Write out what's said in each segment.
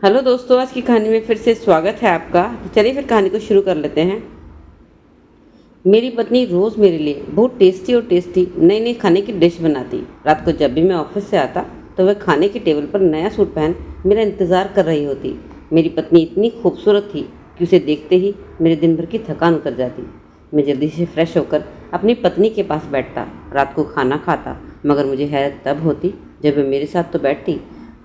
Hello दोस्तों, आज की कहानी में फिर से स्वागत है आपका। चलिए फिर कहानी को शुरू कर लेते हैं। मेरी पत्नी रोज़ मेरे लिए बहुत टेस्टी नई नई खाने की डिश बनाती। रात को जब भी मैं ऑफिस से आता तो वह खाने की टेबल पर नया सूट पहन मेरा इंतज़ार कर रही होती। मेरी पत्नी इतनी खूबसूरत थी कि उसे देखते ही मेरे दिन भर की थकान उतर जाती। मैं जल्दी से फ्रेश होकर अपनी पत्नी के पास बैठता, रात को खाना खाता, मगर मुझे हैरत तब होती जब वह मेरे साथ तो बैठती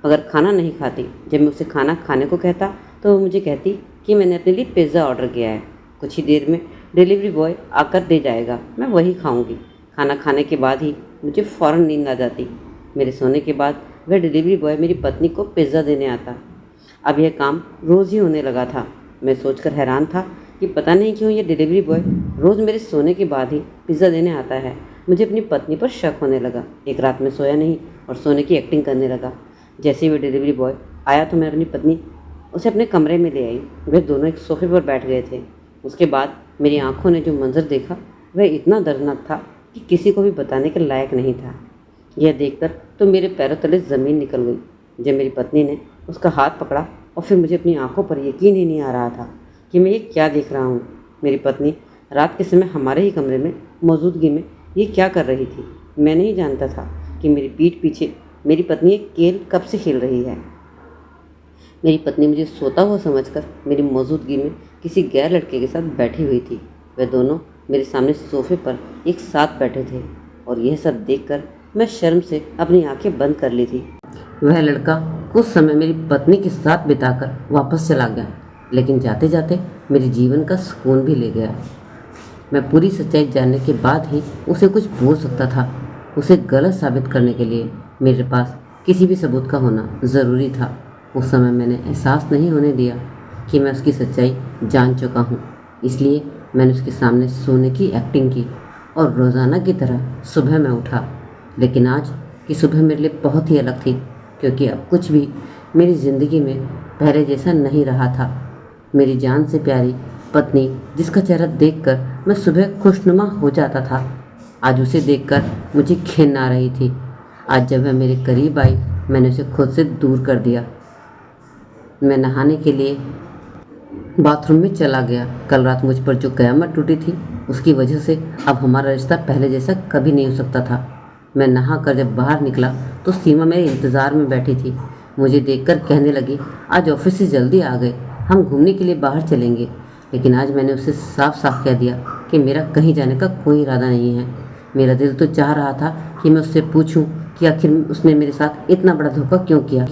मगर खाना नहीं खाती। जब मैं उसे खाना खाने को कहता तो वो मुझे कहती कि मैंने अपने लिए पिज़्ज़ा ऑर्डर किया है, कुछ ही देर में डिलीवरी बॉय आकर दे जाएगा, मैं वही खाऊंगी। खाना खाने के बाद ही मुझे फ़ौरन नींद आ जाती। मेरे सोने के बाद वह डिलीवरी बॉय मेरी पत्नी को पिज़्ज़ा देने आता। अब यह काम रोज़ ही होने लगा था। मैं सोचकर हैरान था कि पता नहीं क्यों ये डिलीवरी बॉय रोज़ मेरे सोने के बाद ही पिज़्ज़ा देने आता है। मुझे अपनी पत्नी पर शक होने लगा। एक रात में सोया नहीं और सोने की एक्टिंग करने लगा। जैसे ही वह डिलीवरी बॉय आया तो मैं अपनी पत्नी उसे अपने कमरे में ले आई। वे दोनों एक सोफे पर बैठ गए थे। उसके बाद मेरी आंखों ने जो मंजर देखा वह इतना दर्दनाक था कि किसी को भी बताने के लायक नहीं था। यह देखकर तो मेरे पैरों तले ज़मीन निकल गई। जब मेरी पत्नी ने उसका हाथ पकड़ा और फिर मुझे अपनी आंखों पर यकीन ही नहीं आ रहा था कि मैं ये क्या देख रहा हूँ। मेरी पत्नी रात के समय हमारे ही कमरे में मौजूदगी में ये क्या कर रही थी। मैं नहीं जानता था कि मेरी पीठ पीछे मेरी पत्नी एक खेल कब से खेल रही है। मेरी पत्नी मुझे सोता हुआ समझकर मेरी मौजूदगी में किसी गैर लड़के के साथ बैठी हुई थी। वे दोनों मेरे सामने सोफे पर एक साथ बैठे थे और यह सब देखकर मैं शर्म से अपनी आंखें बंद कर ली थी। वह लड़का कुछ समय मेरी पत्नी के साथ बिताकर वापस चला गया, लेकिन जाते जाते मेरे जीवन का सुकून भी ले गया। मैं पूरी सच्चाई जानने के बाद ही उसे कुछ बोल सकता था। उसे गलत साबित करने के लिए मेरे पास किसी भी सबूत का होना ज़रूरी था। उस समय मैंने एहसास नहीं होने दिया कि मैं उसकी सच्चाई जान चुका हूँ। इसलिए मैंने उसके सामने सोने की एक्टिंग की और रोज़ाना की तरह सुबह मैं उठा। लेकिन आज की सुबह मेरे लिए बहुत ही अलग थी, क्योंकि अब कुछ भी मेरी ज़िंदगी में पहले जैसा नहीं रहा था। मेरी जान से प्यारी पत्नी, जिसका चेहरा देखकर मैं सुबह खुशनुमा हो जाता था, आज उसे देखकर मुझे घिन आ रही थी। आज जब वह मेरे करीब आई, मैंने उसे खुद से दूर कर दिया। मैं नहाने के लिए बाथरूम में चला गया। कल रात मुझ पर जो कयामत टूटी थी, उसकी वजह से अब हमारा रिश्ता पहले जैसा कभी नहीं हो सकता था। मैं नहाकर जब बाहर निकला तो सीमा मेरे इंतज़ार में बैठी थी। मुझे देखकर कहने लगी, आज ऑफिस से जल्दी आ गए, हम घूमने के लिए बाहर चलेंगे। लेकिन आज मैंने उसे साफ साफ कह दिया कि मेरा कहीं जाने का कोई इरादा नहीं है। मेरा दिल तो चाह रहा था कि मैं उससे पूछूं कि आखिर उसने मेरे साथ इतना बड़ा धोखा क्यों किया,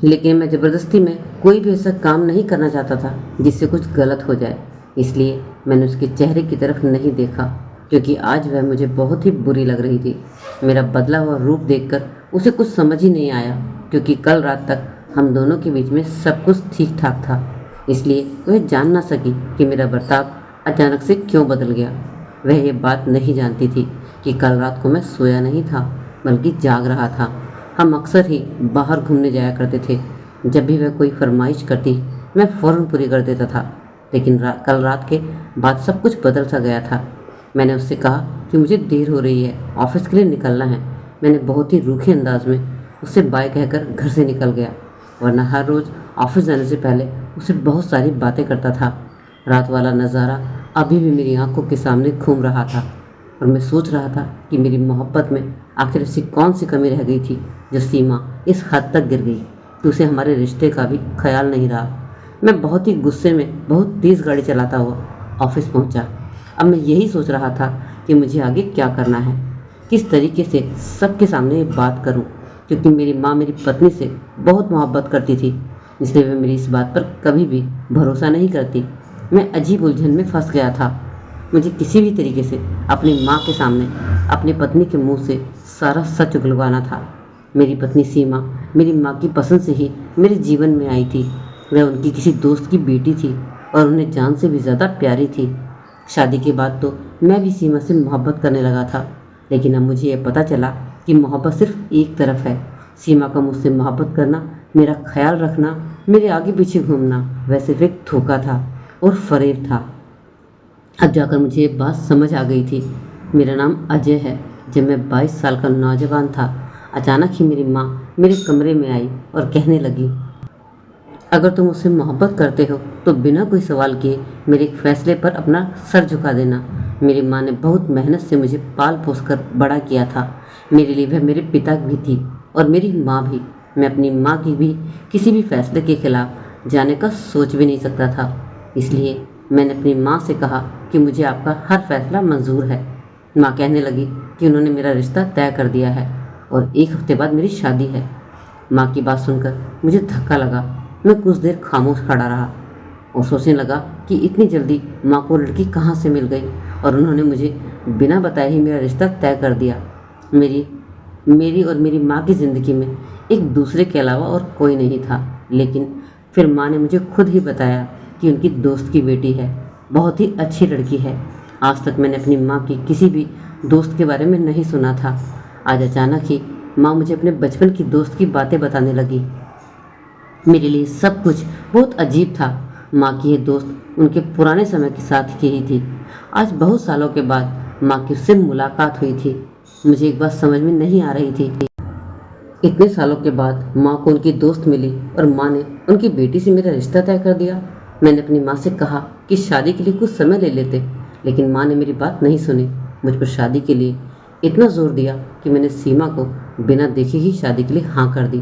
लेकिन मैं ज़बरदस्ती में कोई भी ऐसा काम नहीं करना चाहता था जिससे कुछ गलत हो जाए। इसलिए मैंने उसके चेहरे की तरफ नहीं देखा, क्योंकि आज वह मुझे बहुत ही बुरी लग रही थी। मेरा बदला हुआ रूप देखकर उसे कुछ समझ ही नहीं आया, क्योंकि कल रात तक हम दोनों के बीच में सब कुछ ठीक ठाक था। इसलिए वह जान ना सकी कि मेरा बर्ताव अचानक से क्यों बदल गया। वह ये बात नहीं जानती थी कि कल रात को मैं सोया नहीं था, बल्कि जाग रहा था। हम अक्सर ही बाहर घूमने जाया करते थे। जब भी वह कोई फरमाइश करती, मैं फ़ौरन पूरी कर देता था। लेकिन कल रात के बाद सब कुछ बदल सा गया था। मैंने उससे कहा कि मुझे देर हो रही है, ऑफिस के लिए निकलना है। मैंने बहुत ही रूखे अंदाज में उससे बाय कहकर घर से निकल गया, वरना हर रोज़ ऑफिस जाने से पहले उससे बहुत सारी बातें करता था। रात वाला नज़ारा अभी भी मेरी आंखों के सामने घूम रहा था और मैं सोच रहा था कि मेरी मोहब्बत में आखिर ऐसी कौन सी कमी रह गई थी जो सीमा इस हद तक गिर गई कि उसे हमारे रिश्ते का भी ख्याल नहीं रहा। मैं बहुत ही गुस्से में बहुत तेज़ गाड़ी चलाता हुआ ऑफिस पहुंचा। अब मैं यही सोच रहा था कि मुझे आगे क्या करना है, किस तरीके से सबके सामने ये बात करूं, क्योंकि मेरी माँ मेरी पत्नी से बहुत मोहब्बत करती थी, इसलिए वह मेरी इस बात पर कभी भी भरोसा नहीं करती। मैं अजीब उलझन में फंस गया था। मुझे किसी भी तरीके से अपनी माँ के सामने अपनी पत्नी के मुंह से सारा सच उगलवाना था। मेरी पत्नी सीमा मेरी माँ की पसंद से ही मेरे जीवन में आई थी। वह उनकी किसी दोस्त की बेटी थी और उन्हें जान से भी ज़्यादा प्यारी थी। शादी के बाद तो मैं भी सीमा से मोहब्बत करने लगा था, लेकिन अब मुझे यह पता चला कि मोहब्बत सिर्फ एक तरफ है। सीमा का मुझसे मोहब्बत करना, मेरा ख्याल रखना, मेरे आगे पीछे घूमना, वह सिर्फ एक धोखा था और फरेब था। अब जाकर मुझे ये बात समझ आ गई थी। मेरा नाम अजय है। जब मैं 22 साल का नौजवान था, अचानक ही मेरी माँ मेरे कमरे में आई और कहने लगी, अगर तुम मुझसे मोहब्बत करते हो तो बिना कोई सवाल किए मेरे एक फैसले पर अपना सर झुका देना। मेरी माँ ने बहुत मेहनत से मुझे पाल पोस कर बड़ा किया था। मेरे लिए वह मेरे पिता भी थी और मेरी माँ भी। मैं अपनी माँ की भी किसी भी फैसले के खिलाफ जाने का सोच भी नहीं सकता था। इसलिए मैंने अपनी माँ से कहा कि मुझे आपका हर फैसला मंजूर है। माँ कहने लगी कि उन्होंने मेरा रिश्ता तय कर दिया है और एक हफ्ते बाद मेरी शादी है। माँ की बात सुनकर मुझे धक्का लगा। मैं कुछ देर खामोश खड़ा रहा और सोचने लगा कि इतनी जल्दी माँ को लड़की कहाँ से मिल गई और उन्होंने मुझे बिना बताए ही मेरा रिश्ता तय कर दिया। मेरी मेरी और मेरी माँ की ज़िंदगी में एक दूसरे के अलावा और कोई नहीं था। लेकिन फिर माँ ने मुझे खुद ही बताया कि उनकी दोस्त की बेटी है, बहुत ही अच्छी लड़की है। आज तक मैंने अपनी माँ की किसी भी दोस्त के बारे में नहीं सुना था। आज अचानक ही माँ मुझे अपने बचपन की दोस्त की बातें बताने लगी। मेरे लिए सब कुछ बहुत अजीब था। माँ की ये दोस्त उनके पुराने समय के साथ की ही थी। आज बहुत सालों के बाद माँ की उससे मुलाकात हुई थी। मुझे एक बात समझ में नहीं आ रही थी। इतने सालों के बाद माँ को उनकी दोस्त मिली और माँ ने उनकी बेटी से मेरा रिश्ता तय कर दिया। मैंने अपनी माँ से कहा कि शादी के लिए कुछ समय ले लेते, लेकिन माँ ने मेरी बात नहीं सुनी। मुझ पर शादी के लिए इतना जोर दिया कि मैंने सीमा को बिना देखे ही शादी के लिए हाँ कर दी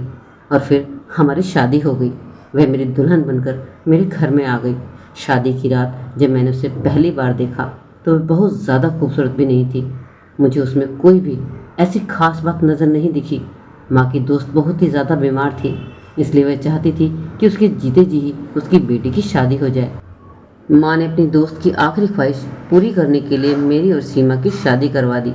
और फिर हमारी शादी हो गई। वह मेरी दुल्हन बनकर मेरे घर में आ गई। शादी की रात जब मैंने उसे पहली बार देखा तो वह बहुत ज़्यादा खूबसूरत भी नहीं थी। मुझे उसमें कोई भी ऐसी खास बात नज़र नहीं दिखी। माँ की दोस्त बहुत ही ज़्यादा बीमार थी, इसलिए वह चाहती थी कि उसके जीते जी ही उसकी बेटी की शादी हो जाए। माँ ने अपनी दोस्त की आखिरी ख्वाहिश पूरी करने के लिए मेरी और सीमा की शादी करवा दी,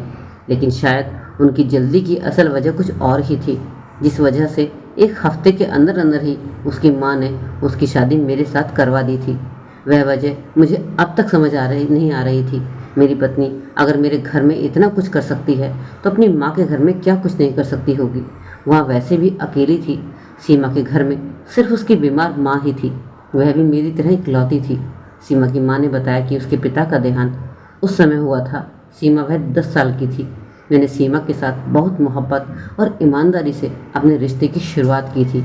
लेकिन शायद उनकी जल्दी की असल वजह कुछ और ही थी, जिस वजह से एक हफ्ते के अंदर अंदर ही उसकी माँ ने उसकी शादी मेरे साथ करवा दी थी। वह वजह मुझे अब तक समझ नहीं आ रही थी। मेरी पत्नी अगर मेरे घर में इतना कुछ कर सकती है तो अपनी माँ के घर में क्या कुछ नहीं कर सकती होगी। वहाँ वैसे भी अकेली थी। सीमा के घर में सिर्फ उसकी बीमार माँ ही थी, वह भी मेरी तरह इकलौती थी। सीमा की माँ ने बताया कि उसके पिता का देहांत उस समय हुआ था। सीमा वह 10 साल की थी। मैंने सीमा के साथ बहुत मोहब्बत और ईमानदारी से अपने रिश्ते की शुरुआत की थी।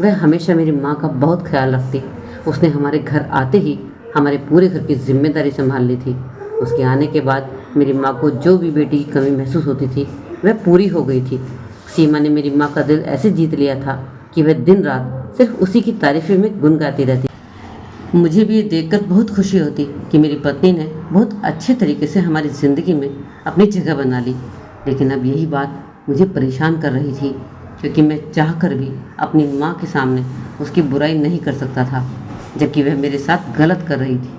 वह हमेशा मेरी माँ का बहुत ख्याल रखती। उसने हमारे घर आते ही हमारे पूरे घर की जिम्मेदारी संभाल ली थी। उसके आने के बाद मेरी माँ को जो भी बेटी की कमी महसूस होती थी वह पूरी हो गई थी। सीमा ने मेरी माँ का दिल ऐसे जीत लिया था कि वह दिन रात सिर्फ उसी की तारीफें में गुनगाती रहती। मुझे भी ये देखकर बहुत खुशी होती कि मेरी पत्नी ने बहुत अच्छे तरीके से हमारी ज़िंदगी में अपनी जगह बना ली। लेकिन अब यही बात मुझे परेशान कर रही थी, क्योंकि मैं चाहकर भी अपनी माँ के सामने उसकी बुराई नहीं कर सकता था, जबकि वह मेरे साथ गलत कर रही थी।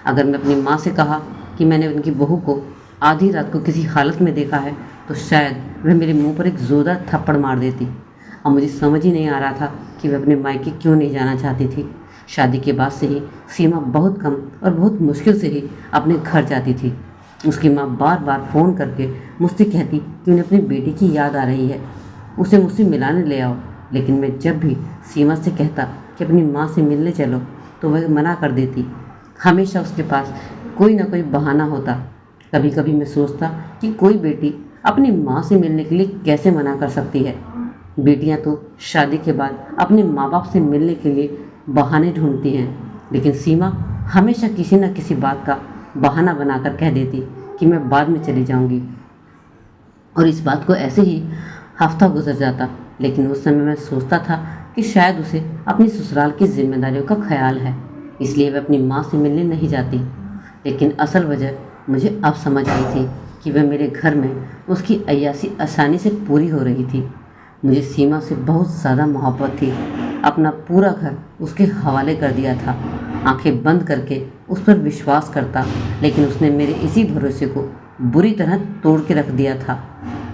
अगर मैं अपनी माँ से कहा कि मैंने उनकी बहू को आधी रात को किसी हालत में देखा है तो शायद वह मेरे मुंह पर एक ज़ोरदार थप्पड़ मार देती। अब मुझे समझ ही नहीं आ रहा था कि वह अपने मायके क्यों नहीं जाना चाहती थी। शादी के बाद से ही सीमा बहुत कम और बहुत मुश्किल से ही अपने घर जाती थी। उसकी माँ बार बार फ़ोन करके मुझसे कहती कि उन्हें अपनी बेटी की याद आ रही है, उसे मुझसे मिलाने ले आओ। लेकिन मैं जब भी सीमा से कहता कि अपनी माँ से मिलने चलो तो वह मना कर देती। हमेशा उसके पास कोई ना कोई बहाना होता। कभी कभी मैं सोचता कि कोई बेटी अपनी माँ से मिलने के लिए कैसे मना कर सकती है। बेटियां तो शादी के बाद अपने माँ बाप से मिलने के लिए बहाने ढूंढती हैं, लेकिन सीमा हमेशा किसी न किसी बात का बहाना बनाकर कह देती कि मैं बाद में चली जाऊंगी। और इस बात को ऐसे ही हफ्ता गुजर जाता। लेकिन उस समय मैं सोचता था कि शायद उसे अपनी ससुराल की जिम्मेदारियों का ख्याल है, इसलिए वह अपनी माँ से मिलने नहीं जाती। लेकिन असल वजह मुझे अब समझ आई थी कि वह मेरे घर में उसकी अय्यासी आसानी से पूरी हो रही थी। मुझे सीमा से बहुत ज़्यादा मोहब्बत थी। अपना पूरा घर उसके हवाले कर दिया था, आंखें बंद करके उस पर विश्वास करता। लेकिन उसने मेरे इसी भरोसे को बुरी तरह तोड़ के रख दिया था।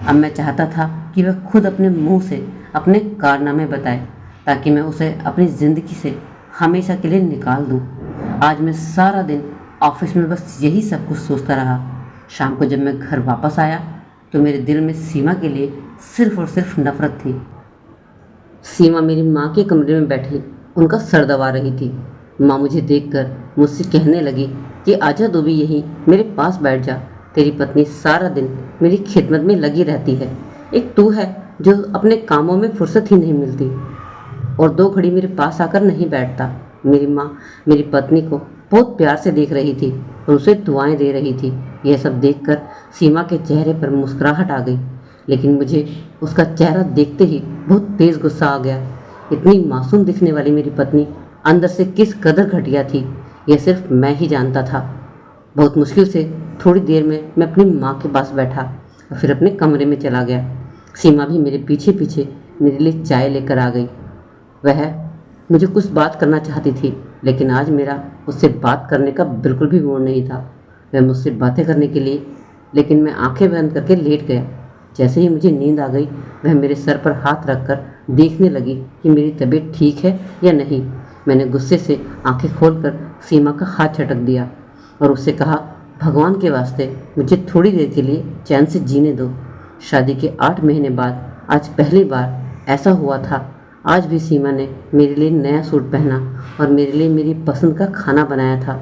अब मैं चाहता था कि वह खुद अपने मुंह से अपने कारनामे बताए, ताकि मैं उसे अपनी ज़िंदगी से हमेशा के लिए निकाल दूं। आज मैं सारा दिन ऑफिस में बस यही सब कुछ सोचता रहा। शाम को जब मैं घर वापस आया तो मेरे दिल में सीमा के लिए सिर्फ और सिर्फ नफरत थी। सीमा मेरी माँ के कमरे में बैठी उनका सर दबा रही थी। माँ मुझे देखकर मुझसे कहने लगी कि आजा तू भी यहीं मेरे पास बैठ जा। तेरी पत्नी सारा दिन मेरी खिदमत में लगी रहती है, एक तू है जो अपने कामों में फुर्सत ही नहीं मिलती। और 2 घड़ी मेरे पास आकर नहीं बैठता। मेरी माँ मेरी पत्नी को बहुत प्यार से देख रही थी और उसे दुआएं दे रही थी। यह सब देखकर सीमा के चेहरे पर मुस्कुराहट आ गई, लेकिन मुझे उसका चेहरा देखते ही बहुत तेज गुस्सा आ गया। इतनी मासूम दिखने वाली मेरी पत्नी अंदर से किस कदर घटिया थी, यह सिर्फ मैं ही जानता था। बहुत मुश्किल से थोड़ी देर में मैं अपनी माँ के पास बैठा और फिर अपने कमरे में चला गया। सीमा भी मेरे पीछे पीछे मेरे लिए चाय लेकर आ गई। वह मुझे कुछ बात करना चाहती थी, लेकिन आज मेरा उससे बात करने का बिल्कुल भी मूड नहीं था। वह मुझसे बातें करने के लिए, लेकिन मैं आंखें बंद करके लेट गया। जैसे ही मुझे नींद आ गई, वह मेरे सर पर हाथ रखकर देखने लगी कि मेरी तबीयत ठीक है या नहीं। मैंने गुस्से से आंखें खोलकर सीमा का हाथ झटक दिया और उससे कहा, भगवान के वास्ते मुझे थोड़ी देर के लिए चैन से जीने दो। शादी के 8 महीने बाद आज पहली बार ऐसा हुआ था। आज भी सीमा ने मेरे लिए नया सूट पहना और मेरे लिए मेरी पसंद का खाना बनाया था,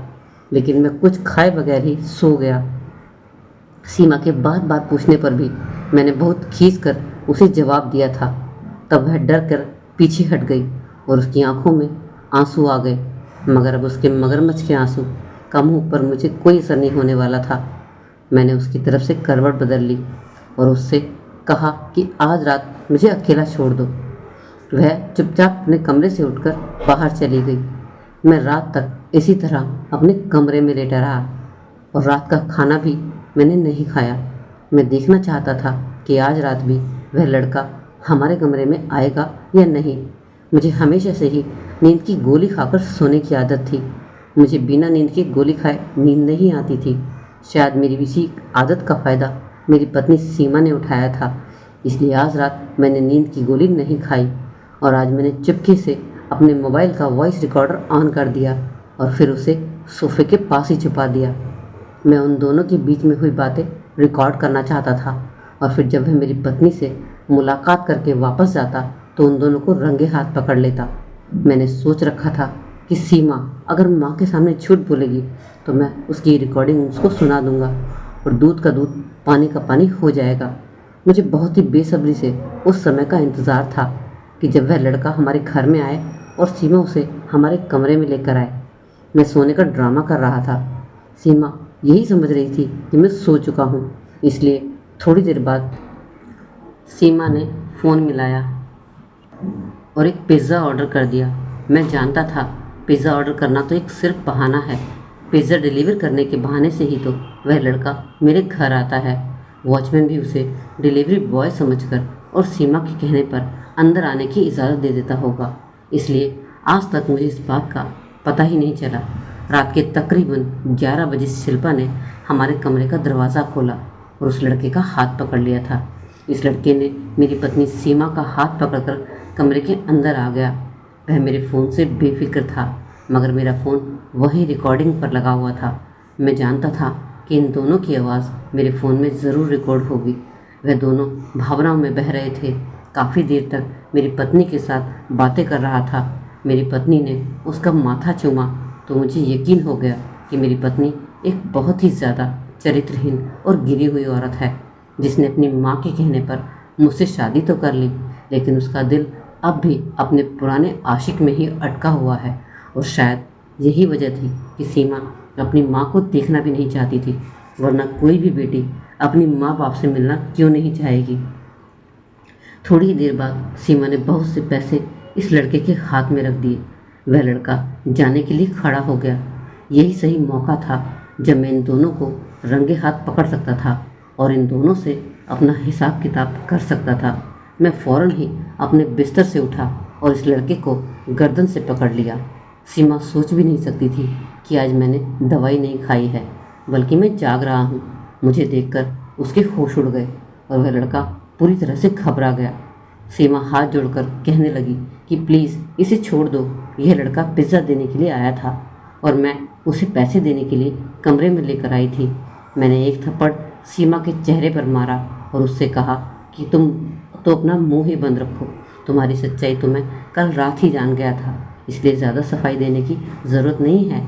लेकिन मैं कुछ खाए बगैर ही सो गया। सीमा के बात बात पूछने पर भी मैंने बहुत खींच कर उसे जवाब दिया था। तब वह डर कर पीछे हट गई और उसकी आंखों में आंसू आ गए, मगर अब उसके मगरमच्छ के आंसू का मुंह पर मुझे कोई असर नहीं होने वाला था। मैंने उसकी तरफ से करवट बदल ली और उससे कहा कि आज रात मुझे अकेला छोड़ दो। वह चुपचाप अपने कमरे से उठकर बाहर चली गई। मैं रात तक इसी तरह अपने कमरे में लेटा रहा और रात का खाना भी मैंने नहीं खाया। मैं देखना चाहता था कि आज रात भी वह लड़का हमारे कमरे में आएगा या नहीं। मुझे हमेशा से ही नींद की गोली खाकर सोने की आदत थी। मुझे बिना नींद की गोली खाए नींद नहीं आती थी। शायद मेरी इसी आदत का फ़ायदा मेरी पत्नी सीमा ने उठाया था, इसलिए आज रात मैंने नींद की गोली नहीं खाई और आज मैंने चुपके से अपने मोबाइल का वॉइस रिकॉर्डर ऑन कर दिया और फिर उसे सोफे के पास ही छुपा दिया। मैं उन दोनों के बीच में हुई बातें रिकॉर्ड करना चाहता था और फिर जब वह मेरी पत्नी से मुलाकात करके वापस जाता तो उन दोनों को रंगे हाथ पकड़ लेता। मैंने सोच रखा था कि सीमा अगर माँ के सामने झूठ बोलेगी तो मैं उसकी रिकॉर्डिंग उसको सुना दूंगा और दूध का दूध पानी का पानी हो जाएगा। मुझे बहुत ही बेसब्री से उस समय का इंतज़ार था कि जब वह लड़का हमारे घर में आए और सीमा उसे हमारे कमरे में लेकर आए। मैं सोने का ड्रामा कर रहा था। सीमा यही समझ रही थी कि मैं सो चुका हूँ, इसलिए थोड़ी देर बाद सीमा ने फ़ोन मिलाया और एक पिज़्ज़ा ऑर्डर कर दिया। मैं जानता था पिज़्ज़ा ऑर्डर करना तो एक सिर्फ बहाना है। पिज़्ज़ा डिलीवर करने के बहाने से ही तो वह लड़का मेरे घर आता है। वॉचमैन भी उसे डिलीवरी बॉय समझकर और सीमा के कहने पर अंदर आने की इजाज़त दे देता होगा, इसलिए आज तक मुझे इस बात का पता ही नहीं चला। रात के तकरीबन 11 बजे शिल्पा ने हमारे कमरे का दरवाज़ा खोला और उस लड़के का हाथ पकड़ लिया था। इस लड़के ने मेरी पत्नी सीमा का हाथ पकड़कर कमरे के अंदर आ गया। वह मेरे फ़ोन से बेफिक्र था, मगर मेरा फ़ोन वहीं रिकॉर्डिंग पर लगा हुआ था। मैं जानता था कि इन दोनों की आवाज़ मेरे फ़ोन में ज़रूर रिकॉर्ड होगी। वह दोनों भावनाओं में बह रहे थे। काफ़ी देर तक मेरी पत्नी के साथ बातें कर रहा था। मेरी पत्नी ने उसका माथा चूमा तो मुझे यकीन हो गया कि मेरी पत्नी एक बहुत ही ज़्यादा चरित्रहीन और गिरी हुई औरत है, जिसने अपनी माँ के कहने पर मुझसे शादी तो कर ली, लेकिन उसका दिल अब भी अपने पुराने आशिक में ही अटका हुआ है। और शायद यही वजह थी कि सीमा अपनी माँ को देखना भी नहीं चाहती थी, वरना कोई भी बेटी अपनी माँ बाप से मिलना क्यों नहीं चाहेगी। थोड़ी देर बाद सीमा ने बहुत से पैसे इस लड़के के हाथ में रख दिए। वह लड़का जाने के लिए खड़ा हो गया। यही सही मौका था जब मैं इन दोनों को रंगे हाथ पकड़ सकता था और इन दोनों से अपना हिसाब किताब कर सकता था। मैं फ़ौरन ही अपने बिस्तर से उठा और इस लड़के को गर्दन से पकड़ लिया। सीमा सोच भी नहीं सकती थी कि आज मैंने दवाई नहीं खाई है, बल्कि मैं जाग रहा हूँ। मुझे देखकर उसके होश उड़ गए और वह लड़का पूरी तरह से घबरा गया। सीमा हाथ जोड़कर कहने लगी कि प्लीज़ इसे छोड़ दो। यह लड़का पिज़्ज़ा देने के लिए आया था और मैं उसे पैसे देने के लिए कमरे में लेकर आई थी। मैंने एक थप्पड़ सीमा के चेहरे पर मारा और उससे कहा कि तुम तो अपना मुंह ही बंद रखो। तुम्हारी सच्चाई तो मैं कल रात ही जान गया था, इसलिए ज़्यादा सफाई देने की ज़रूरत नहीं है।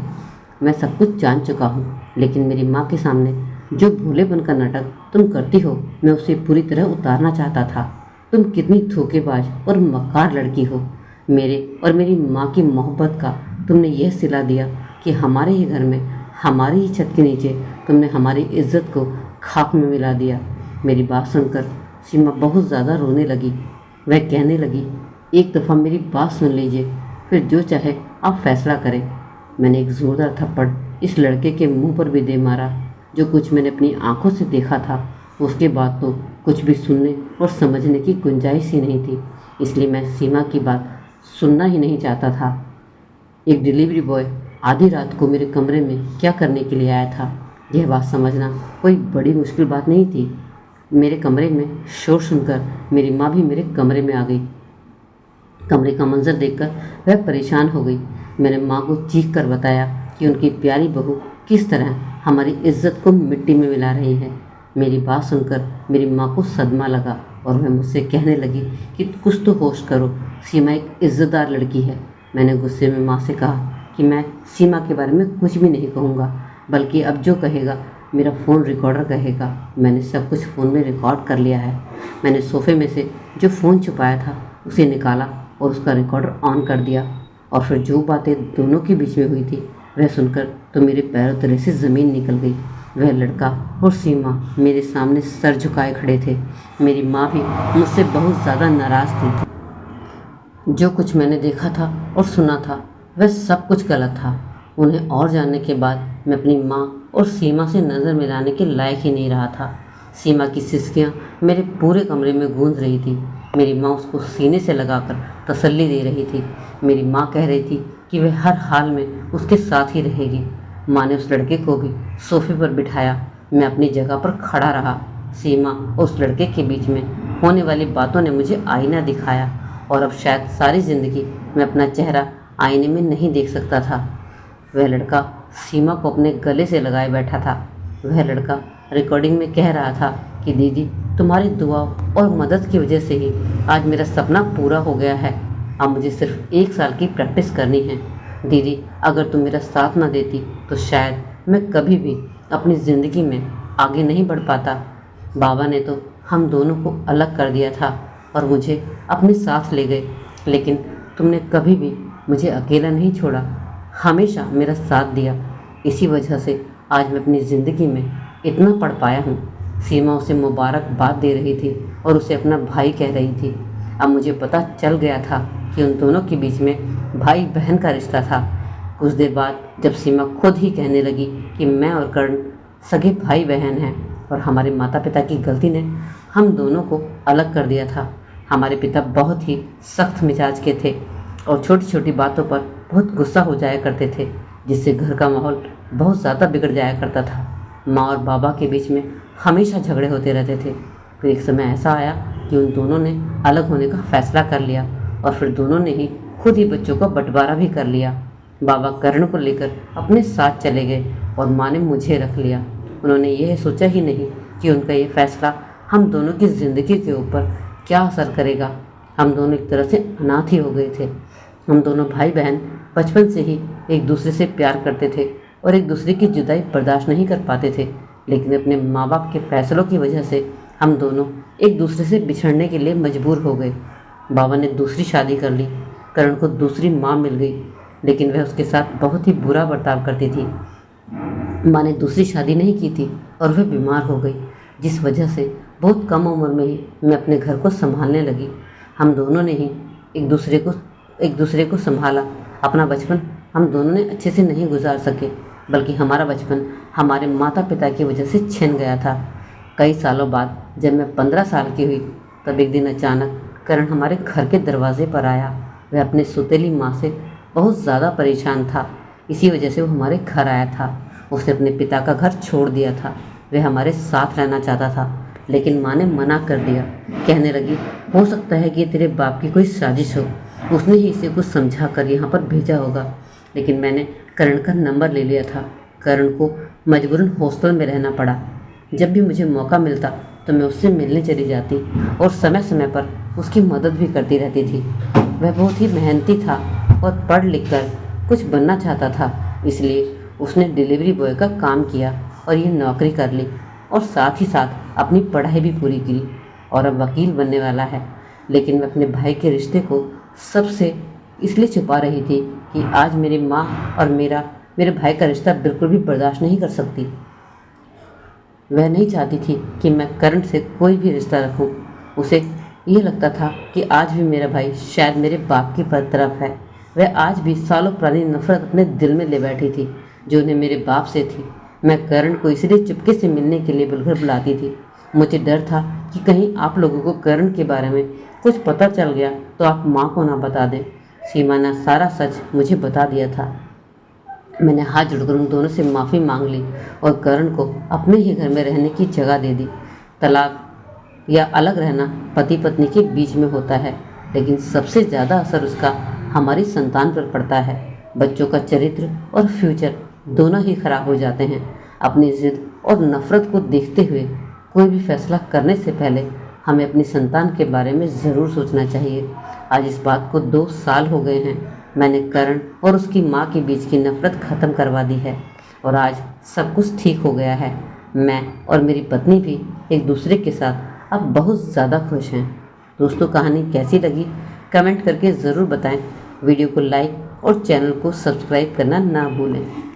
मैं सब कुछ जान चुका हूँ, लेकिन मेरी माँ के सामने जो भोलेपन का नाटक तुम करती हो, मैं उसे पूरी तरह उतारना चाहता था। तुम कितनी धोखेबाज और मक्कार लड़की हो। मेरे और मेरी माँ की मोहब्बत का तुमने यह सिला दिया कि हमारे ही घर में, हमारी ही छत के नीचे तुमने हमारी इज्जत को खाक में मिला दिया। मेरी बात सुनकर सीमा बहुत ज़्यादा रोने लगी। वह कहने लगी, एक दफ़ा मेरी बात सुन लीजिए, फिर जो चाहे आप फैसला करें। मैंने एक ज़ोरदार थप्पड़ इस लड़के के मुंह पर भी दे मारा। जो कुछ मैंने अपनी आंखों से देखा था, उसके बाद तो कुछ भी सुनने और समझने की गुंजाइश ही नहीं थी। इसलिए मैं सीमा की बात सुनना ही नहीं चाहता था। एक डिलीवरी बॉय आधी रात को मेरे कमरे में क्या करने के लिए आया था, यह बात समझना कोई बड़ी मुश्किल बात नहीं थी। मेरे कमरे में शोर सुनकर मेरी माँ भी मेरे कमरे में आ गई। कमरे का मंजर देखकर वह परेशान हो गई। मैंने माँ को चीख कर बताया कि उनकी प्यारी बहू किस तरह हमारी इज्जत को मिट्टी में मिला रही है। मेरी बात सुनकर मेरी माँ को सदमा लगा और वह मुझसे कहने लगी कि कुछ तो होश करो, सीमा एक इज्जतदार लड़की है। मैंने गुस्से में माँ से कहा कि मैं सीमा के बारे में कुछ भी नहीं कहूँगा, बल्कि अब जो कहेगा मेरा फ़ोन रिकॉर्डर कहेगा। मैंने सब कुछ फ़ोन में रिकॉर्ड कर लिया है। मैंने सोफ़े में से जो फ़ोन छुपाया था उसे निकाला और उसका रिकॉर्डर ऑन कर दिया, और फिर जो बातें दोनों के बीच में हुई थी वह सुनकर तो मेरे पैरों तले से ज़मीन निकल गई। वह लड़का और सीमा मेरे सामने सर झुकाए खड़े थे। मेरी माँ भी मुझसे बहुत ज़्यादा नाराज़ थी। जो कुछ मैंने देखा था और सुना था वह सब कुछ गलत था। उन्हें और जानने के बाद मैं अपनी माँ और सीमा से नज़र मिलाने के लायक ही नहीं रहा था। सीमा की सिसकियाँ मेरे पूरे कमरे में गूंज रही थी। मेरी माँ उसको सीने से लगाकर तसल्ली दे रही थी। मेरी माँ कह रही थी कि वह हर हाल में उसके साथ ही रहेगी। माँ ने उस लड़के को भी सोफे पर बिठाया। मैं अपनी जगह पर खड़ा रहा। सीमा और उस लड़के के बीच में होने वाली बातों ने मुझे आईना दिखाया, और अब शायद सारी ज़िंदगी मैं अपना चेहरा आईने में नहीं देख सकता था। वह लड़का सीमा को अपने गले से लगाए बैठा था। वह लड़का रिकॉर्डिंग में कह रहा था कि दीदी, तुम्हारी दुआओं और मदद की वजह से ही आज मेरा सपना पूरा हो गया है। अब मुझे सिर्फ 1 साल की प्रैक्टिस करनी है। दीदी, अगर तुम मेरा साथ ना देती तो शायद मैं कभी भी अपनी ज़िंदगी में आगे नहीं बढ़ पाता। बाबा ने तो हम दोनों को अलग कर दिया था और मुझे अपने साथ ले गए, लेकिन तुमने कभी भी मुझे अकेला नहीं छोड़ा, हमेशा मेरा साथ दिया। इसी वजह से आज मैं अपनी ज़िंदगी में इतना पढ़ पाया हूँ। सीमा उसे मुबारकबाद दे रही थी और उसे अपना भाई कह रही थी। अब मुझे पता चल गया था कि उन दोनों के बीच में भाई बहन का रिश्ता था। कुछ देर बाद जब सीमा खुद ही कहने लगी कि मैं और कर्ण सगे भाई बहन हैं और हमारे माता पिता की गलती ने हम दोनों को अलग कर दिया था। हमारे पिता बहुत ही सख्त मिजाज के थे और छोटी छोटी बातों पर बहुत गुस्सा हो जाया करते थे, जिससे घर का माहौल बहुत ज़्यादा बिगड़ जाया करता था। माँ और बाबा के बीच में हमेशा झगड़े होते रहते थे। फिर एक समय ऐसा आया कि उन दोनों ने अलग होने का फैसला कर लिया और फिर दोनों ने ही खुद ही बच्चों का बंटवारा भी कर लिया। बाबा कर्ण को लेकर अपने साथ चले गए और माँ ने मुझे रख लिया। उन्होंने यह सोचा ही नहीं कि उनका ये फैसला हम दोनों की ज़िंदगी के ऊपर क्या असर करेगा। हम दोनों एक तरह से अनाथ ही हो गए थे। हम दोनों भाई बहन बचपन से ही एक दूसरे से प्यार करते थे और एक दूसरे की जुदाई बर्दाश्त नहीं कर पाते थे, लेकिन अपने माँ बाप के फैसलों की वजह से हम दोनों एक दूसरे से बिछड़ने के लिए मजबूर हो गए। बाबा ने दूसरी शादी कर ली। करण को दूसरी माँ मिल गई, लेकिन वह उसके साथ बहुत ही बुरा बर्ताव करती थी। माँ ने दूसरी शादी नहीं की थी और वह बीमार हो गई, जिस वजह से बहुत कम उम्र में ही मैं अपने घर को संभालने लगी। हम दोनों ने ही एक दूसरे को संभाला। अपना बचपन हम दोनों ने अच्छे से नहीं गुजार सके, बल्कि हमारा बचपन हमारे माता पिता की वजह से छिन गया था। कई सालों बाद जब मैं 15 साल की हुई, तब एक दिन अचानक करण हमारे घर के दरवाजे पर आया। वह अपने सौतेली माँ से बहुत ज़्यादा परेशान था। इसी वजह से वो हमारे घर आया था। उसने अपने पिता का घर छोड़ दिया था। वह हमारे साथ रहना चाहता था, लेकिन माँ ने मना कर दिया। कहने लगी, हो सकता है कि तेरे बाप की कोई साजिश हो, उसने ही इसे कुछ समझा कर यहाँ पर भेजा होगा। लेकिन मैंने करण का नंबर ले लिया था। करण को मजबूरन हॉस्टल में रहना पड़ा। जब भी मुझे मौका मिलता तो मैं उससे मिलने चली जाती और समय समय पर उसकी मदद भी करती रहती थी। वह बहुत ही मेहनती था और पढ़ लिख कर कुछ बनना चाहता था, इसलिए उसने डिलीवरी बॉय का काम किया और ये नौकरी कर ली और साथ ही साथ अपनी पढ़ाई भी पूरी की और अब वकील बनने वाला है। लेकिन मैं अपने भाई के रिश्ते को सबसे इसलिए छुपा रही थी कि आज मेरी माँ और मेरे भाई का रिश्ता बिल्कुल भी बर्दाश्त नहीं कर सकती। वह नहीं चाहती थी कि मैं करण से कोई भी रिश्ता रखूं। उसे ये लगता था कि आज भी मेरा भाई शायद मेरे बाप की तरफ है। वह आज भी सालों पुरानी नफरत अपने दिल में ले बैठी थी जो उन्हें मेरे बाप से थी। मैं करण को इसलिए चुपके से मिलने के लिए बिल्कुल बुलाती थी। मुझे डर था कि कहीं आप लोगों को करण के बारे में कुछ पता चल गया तो आप माँ को ना बता दें। सीमा ने सारा सच मुझे बता दिया था। मैंने हाथ जोड़कर उन दोनों से माफ़ी मांग ली और करण को अपने ही घर में रहने की जगह दे दी। तलाक या अलग रहना पति पत्नी के बीच में होता है, लेकिन सबसे ज़्यादा असर उसका हमारी संतान पर पड़ता है। बच्चों का चरित्र और फ्यूचर दोनों ही खराब हो जाते हैं। अपनी ज़िद और नफ़रत को देखते हुए कोई भी फैसला करने से पहले हमें अपनी संतान के बारे में ज़रूर सोचना चाहिए। आज इस बात को 2 साल हो गए हैं। मैंने करण और उसकी माँ के बीच की नफ़रत ख़त्म करवा दी है और आज सब कुछ ठीक हो गया है। मैं और मेरी पत्नी भी एक दूसरे के साथ अब बहुत ज़्यादा खुश हैं। दोस्तों, कहानी कैसी लगी कमेंट करके ज़रूर बताएं। वीडियो को लाइक और चैनल को सब्सक्राइब करना ना भूलें।